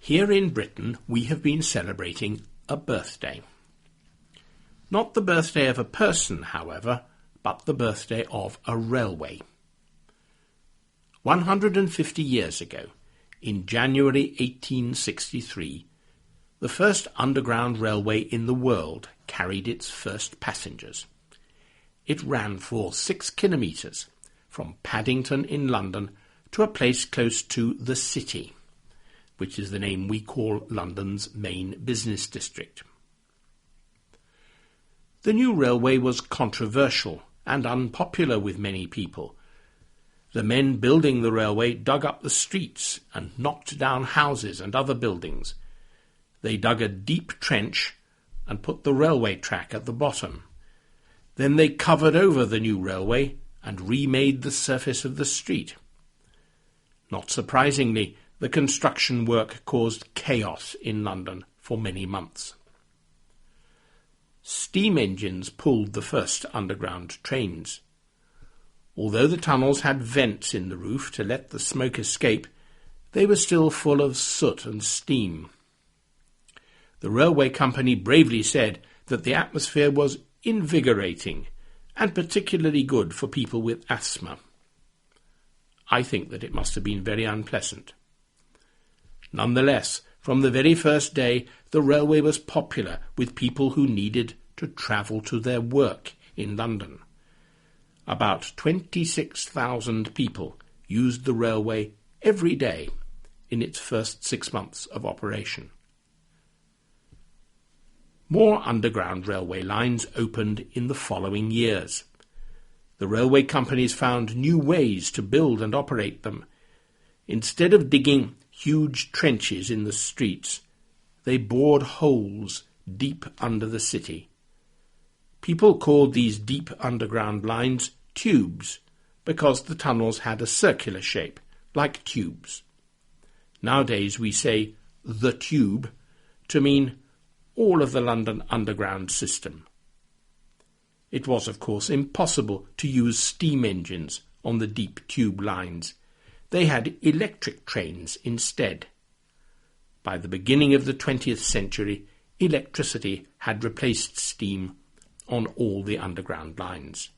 Here in Britain, we have been celebrating a birthday. Not the birthday of a person, however, but the birthday of a railway. 150 years ago, in January 1863, the first underground railway in the world carried its first passengers. It ran for 6 kilometres, from Paddington in London to a place close to the City, which is the name we call London's main business district. The new railway was controversial and unpopular with many people. The men building the railway dug up the streets and knocked down houses and other buildings. They dug a deep trench and put the railway track at the bottom. Then they covered over the new railway and remade the surface of the street. Not surprisingly, the construction work caused chaos in London for many months. Steam engines pulled the first underground trains. Although the tunnels had vents in the roof to let the smoke escape, they were still full of soot and steam. The railway company bravely said that the atmosphere was invigorating and particularly good for people with asthma. I think that it must have been very unpleasant. Nonetheless, from the very first day, the railway was popular with people who needed to travel to their work in London. About 26,000 people used the railway every day in its first 6 months of operation. More underground railway lines opened in the following years. The railway companies found new ways to build and operate them. Instead of digging huge trenches in the streets, they bored holes deep under the city. People called these deep underground lines tubes because the tunnels had a circular shape, like tubes. Nowadays we say the tube to mean all of the London Underground system. It was, of course, impossible to use steam engines on the deep tube lines. They had electric trains instead. By the beginning of the 20th century, electricity had replaced steam on all the underground lines.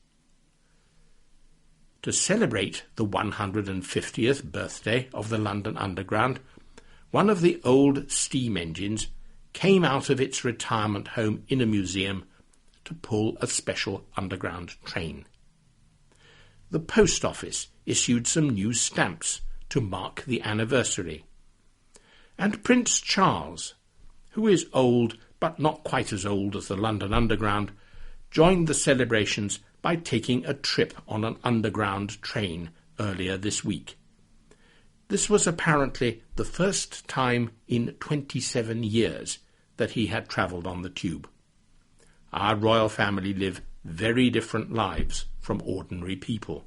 To celebrate the 150th birthday of the London Underground, one of the old steam engines came out of its retirement home in a museum to pull a special underground train. The post office issued some new stamps to mark the anniversary. And Prince Charles, who is old but not quite as old as the London Underground, joined the celebrations by taking a trip on an underground train earlier this week. This was apparently the first time in 27 years that he had travelled on the tube. Our royal family live very different lives from ordinary people.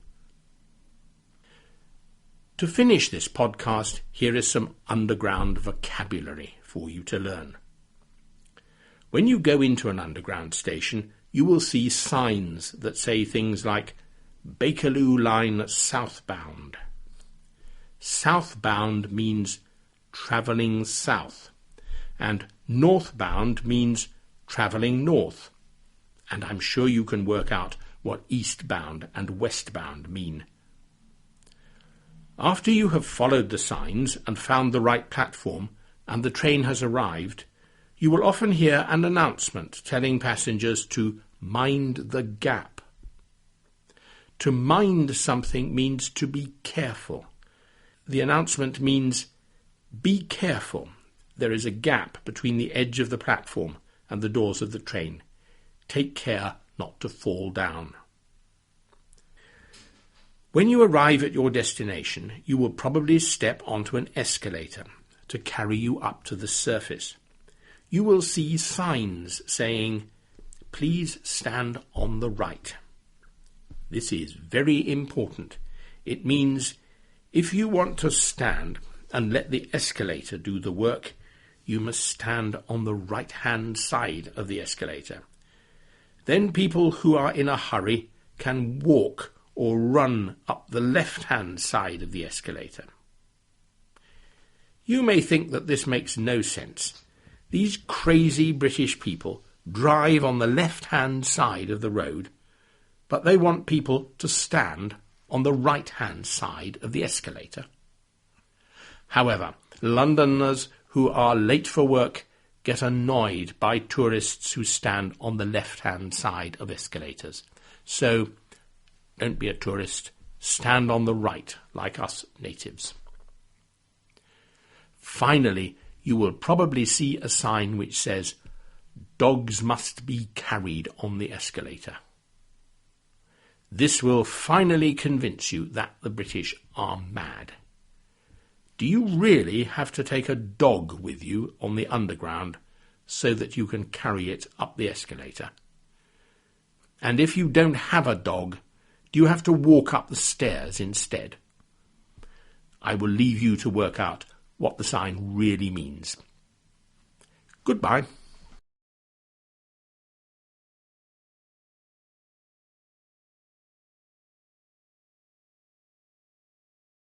To finish this podcast, here is some underground vocabulary for you to learn. When you go into an underground station, you will see signs that say things like Bakerloo Line southbound. Southbound means travelling south, and northbound means travelling north. And I'm sure you can work out what eastbound and westbound mean. After you have followed the signs and found the right platform and the train has arrived, you will often hear an announcement telling passengers to mind the gap. To mind something means to be careful. The announcement means, be careful. There is a gap between the edge of the platform and the doors of the train. Take care not to fall down. When you arrive at your destination, you will probably step onto an escalator to carry you up to the surface. You will see signs saying, please stand on the right. This is very important. It means if you want to stand and let the escalator do the work, you must stand on the right-hand side of the escalator. Then people who are in a hurry can walk or run up the left-hand side of the escalator. You may think that this makes no sense. These crazy British people drive on the left-hand side of the road, but they want people to stand on the right-hand side of the escalator. However, Londoners who are late for work get annoyed by tourists who stand on the left-hand side of escalators. So, don't be a tourist. Stand on the right, like us natives. Finally, you will probably see a sign which says, "Dogs must be carried on the escalator." This will finally convince you that the British are mad. Do you really have to take a dog with you on the underground so that you can carry it up the escalator? And if you don't have a dog, do you have to walk up the stairs instead? I will leave you to work out what the sign really means. Goodbye.